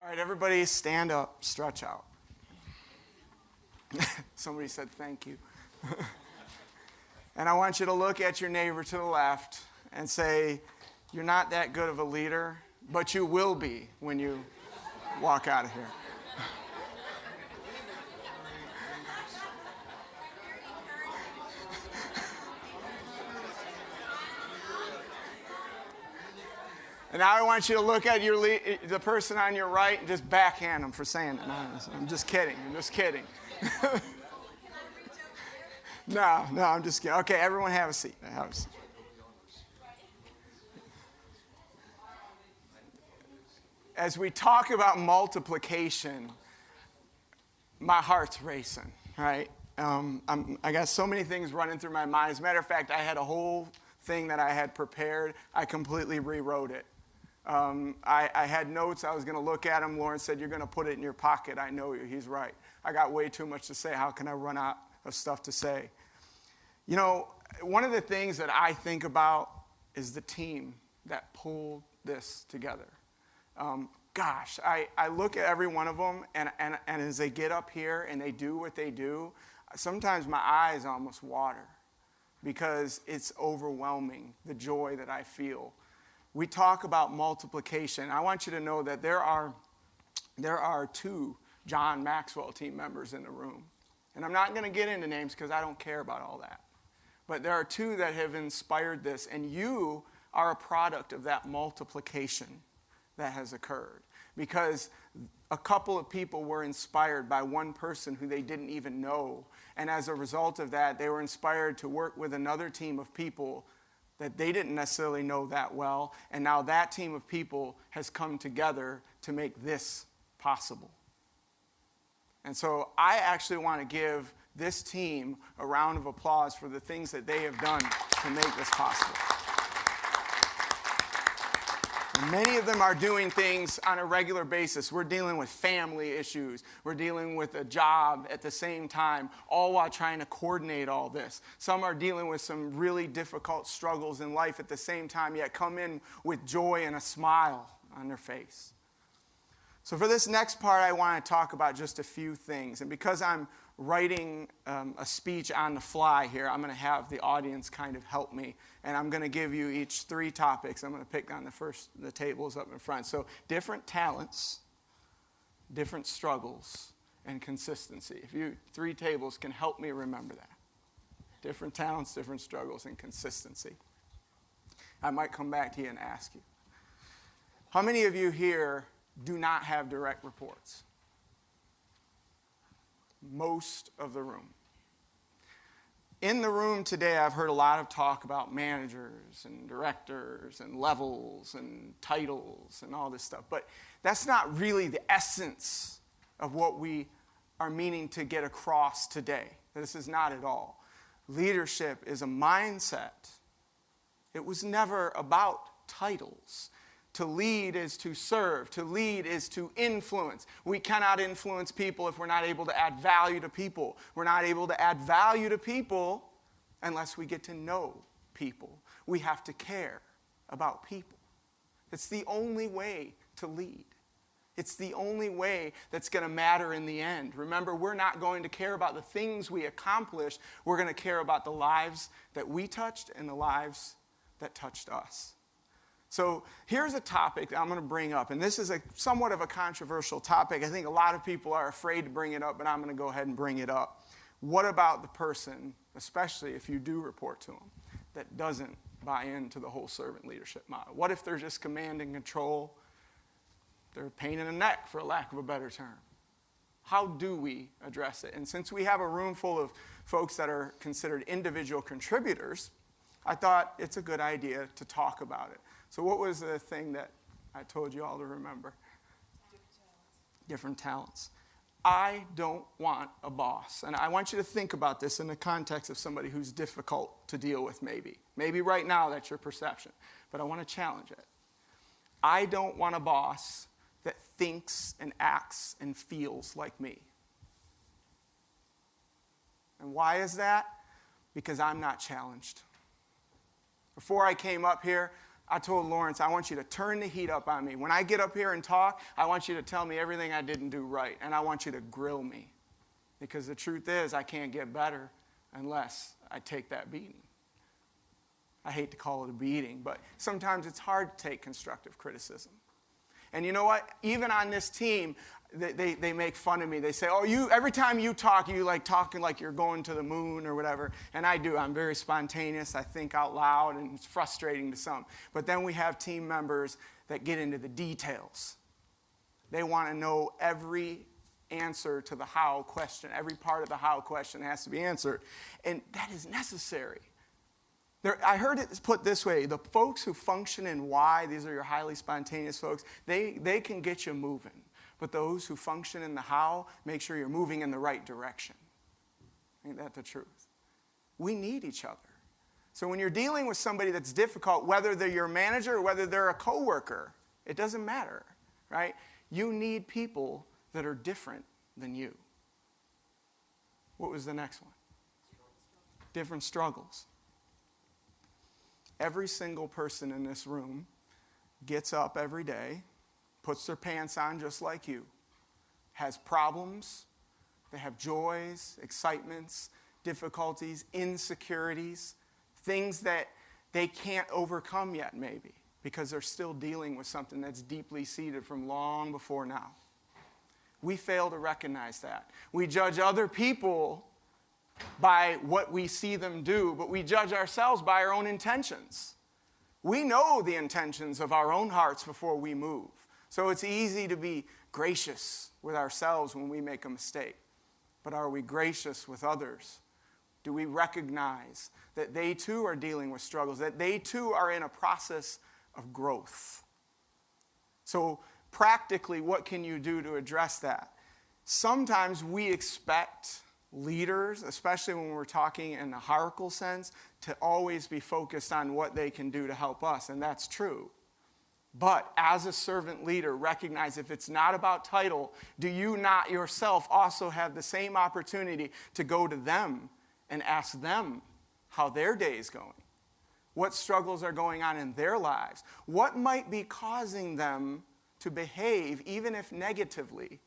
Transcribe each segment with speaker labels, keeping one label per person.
Speaker 1: All right, everybody stand up, stretch out. Somebody said thank you. And I want you to look at your neighbor to the left and say, you're not that good of a leader, but you will be when you walk out of here. And now I want you to look at the person on your right and just backhand them for saying it. No, I'm just kidding. I'm just kidding. No, I'm just kidding. Okay, everyone have a seat. Have a seat. As we talk about multiplication, my heart's racing, right? I got so many things running through my mind. As a matter of fact, I had a whole thing that I had prepared. I completely rewrote it. I had notes. I was going to look at them. Lauren said, you're going to put it in your pocket. I know you. He's right. I got way too much to say. How can I run out of stuff to say? You know, one of the things that I think about is the team that pulled this together. I look at every one of them, and as they get up here and they do what they do, sometimes my eyes almost water because it's overwhelming, the joy that I feel. We talk about multiplication. I want you to know that there are 2 John Maxwell team members in the room. And I'm not going to get into names because I don't care about all that. But there are 2 that have inspired this, and you are a product of that multiplication that has occurred. Because a couple of people were inspired by one person who they didn't even know. And as a result of that, they were inspired to work with another team of people that they didn't necessarily know that well, and now that team of people has come together to make this possible. And so I actually want to give this team a round of applause for the things that they have done to make this possible. And many of them are doing things on a regular basis. We're dealing with family issues. We're dealing with a job at the same time, all while trying to coordinate all this. Some are dealing with some really difficult struggles in life at the same time, yet come in with joy and a smile on their face. So for this next part, I want to talk about just a few things. And because I'm writing a speech on the fly here, I'm going to have the audience kind of help me. And I'm going to give you each 3 topics. I'm going to pick on the tables up in front. So different talents, different struggles, and consistency. If you 3 tables can help me remember that. Different talents, different struggles, and consistency. I might come back to you and ask you. How many of you here do not have direct reports? Most of the room. In the room today, I've heard a lot of talk about managers and directors and levels and titles and all this stuff. But that's not really the essence of what we are meaning to get across today. This is not at all. Leadership is a mindset. It was never about titles. To lead is to serve. To lead is to influence. We cannot influence people if we're not able to add value to people. We're not able to add value to people unless we get to know people. We have to care about people. It's the only way to lead. It's the only way that's going to matter in the end. Remember, we're not going to care about the things we accomplish. We're going to care about the lives that we touched and the lives that touched us. So here's a topic that I'm going to bring up, and this is somewhat of a controversial topic. I think a lot of people are afraid to bring it up, but I'm going to go ahead and bring it up. What about the person, especially if you do report to them, that doesn't buy into the whole servant leadership model? What if they're just command and control? They're a pain in the neck, for lack of a better term. How do we address it? And since we have a room full of folks that are considered individual contributors, I thought it's a good idea to talk about it. So what was the thing that I told you all to remember? Different talents. I don't want a boss. And I want you to think about this in the context of somebody who's difficult to deal with maybe. Maybe right now that's your perception. But I want to challenge it. I don't want a boss that thinks and acts and feels like me. And why is that? Because I'm not challenged. Before I came up here, I told Lawrence, I want you to turn the heat up on me. When I get up here and talk, I want you to tell me everything I didn't do right, and I want you to grill me. Because the truth is, I can't get better unless I take that beating. I hate to call it a beating, but sometimes it's hard to take constructive criticism. And you know what? Even on this team, they make fun of me. They say, oh, every time you talk, you like talking like you're going to the moon or whatever. And I do. I'm very spontaneous. I think out loud, and it's frustrating to some. But then we have team members that get into the details. They want to know every answer to the how question. Every part of the how question has to be answered. And that is necessary. I heard it put this way: the folks who function in why, these are your highly spontaneous folks, they can get you moving. But those who function in the how, make sure you're moving in the right direction. Ain't that the truth? We need each other. So when you're dealing with somebody that's difficult, whether they're your manager or whether they're a coworker, it doesn't matter, right? You need people that are different than you. What was the next one? Different struggles. Every single person in this room gets up every day, puts their pants on just like you, has problems, they have joys, excitements, difficulties, insecurities, things that they can't overcome yet maybe because they're still dealing with something that's deeply seated from long before now. We fail to recognize that. We judge other people by what we see them do, but we judge ourselves by our own intentions. We know the intentions of our own hearts before we move. So it's easy to be gracious with ourselves when we make a mistake. But are we gracious with others? Do we recognize that they too are dealing with struggles, that they too are in a process of growth? So practically, what can you do to address that? Sometimes we expect leaders, especially when we're talking in a hierarchical sense, to always be focused on what they can do to help us, and that's true. But as a servant leader, recognize if it's not about title, do you not yourself also have the same opportunity to go to them and ask them how their day is going? What struggles are going on in their lives? What might be causing them to behave, even if negatively,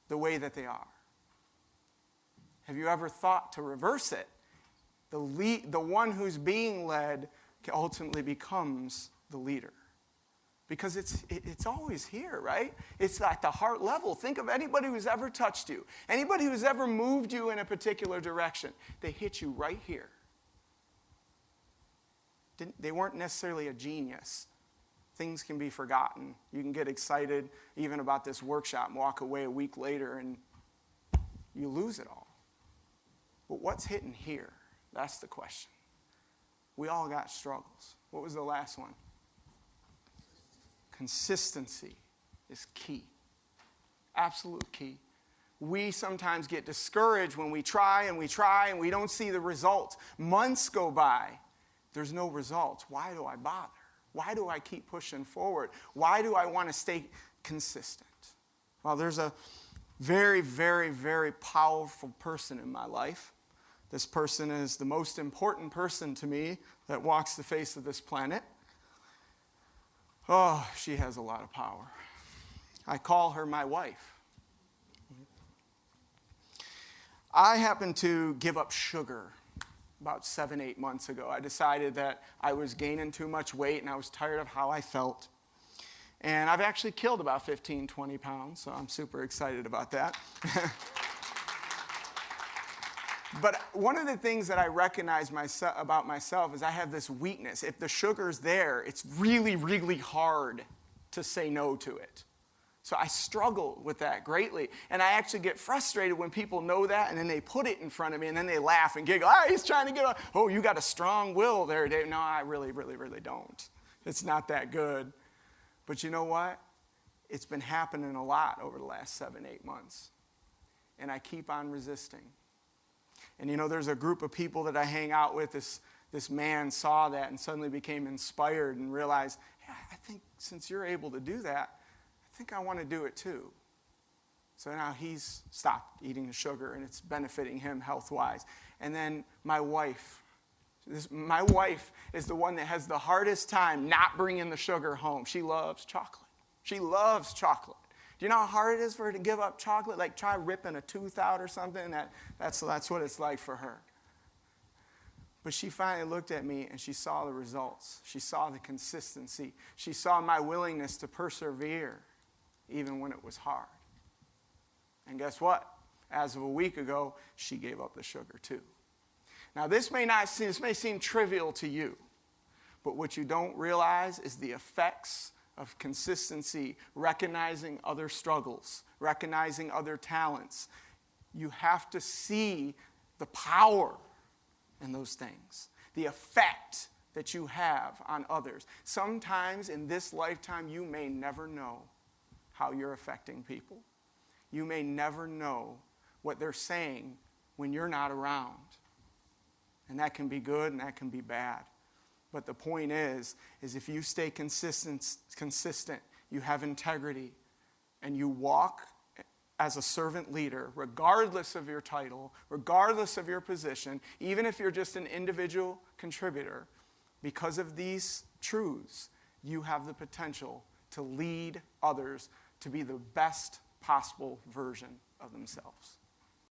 Speaker 1: the way that they are? Have you ever thought to reverse it? The one who's being led ultimately becomes the leader. Because it's always here, right? It's at the heart level. Think of anybody who's ever touched you. Anybody who's ever moved you in a particular direction. They hit you right here. They weren't necessarily a genius. Things can be forgotten. You can get excited even about this workshop and walk away a week later and you lose it all. But what's hitting here? That's the question. We all got struggles. What was the last one? Consistency is key. Absolute key. We sometimes get discouraged when we try and we don't see the results. Months go by. There's no results. Why do I bother? Why do I keep pushing forward? Why do I want to stay consistent? Well, there's a very, very, very powerful person in my life. This person is the most important person to me that walks the face of this planet. Oh, she has a lot of power. I call her my wife. I happened to give up sugar about 7-8 months ago. I decided that I was gaining too much weight and I was tired of how I felt. And I've actually killed about 15-20 pounds, so I'm super excited about that. But one of the things that I recognize about myself is I have this weakness. If the sugar's there, it's really, really hard to say no to it. So I struggle with that greatly. And I actually get frustrated when people know that and then they put it in front of me and then they laugh and giggle. Ah, he's trying to get off. Oh, you got a strong will there, Dave. No, I really, really, really don't. It's not that good. But you know what? It's been happening a lot over the last 7-8 months. And I keep on resisting. And you know, there's a group of people that I hang out with. This man saw that and suddenly became inspired and realized, hey, I think since you're able to do that, I think I want to do it too. So now he's stopped eating the sugar and it's benefiting him health-wise. And then my wife, My wife is the one that has the hardest time not bringing the sugar home. She loves chocolate. She loves chocolate. Do you know how hard it is for her to give up chocolate? Like try ripping a tooth out or something. That's what it's like for her. But she finally looked at me and she saw the results. She saw the consistency. She saw my willingness to persevere even when it was hard. And guess what? As of a week ago, she gave up the sugar too. Now this may seem trivial to you, but what you don't realize is the effects of consistency, recognizing other struggles, recognizing other talents. You have to see the power in those things, the effect that you have on others. Sometimes in this lifetime, you may never know how you're affecting people. You may never know what they're saying when you're not around. And that can be good and that can be bad. But the point is if you stay consistent, you have integrity, and you walk as a servant leader, regardless of your title, regardless of your position, even if you're just an individual contributor, because of these truths, you have the potential to lead others to be the best possible version of themselves.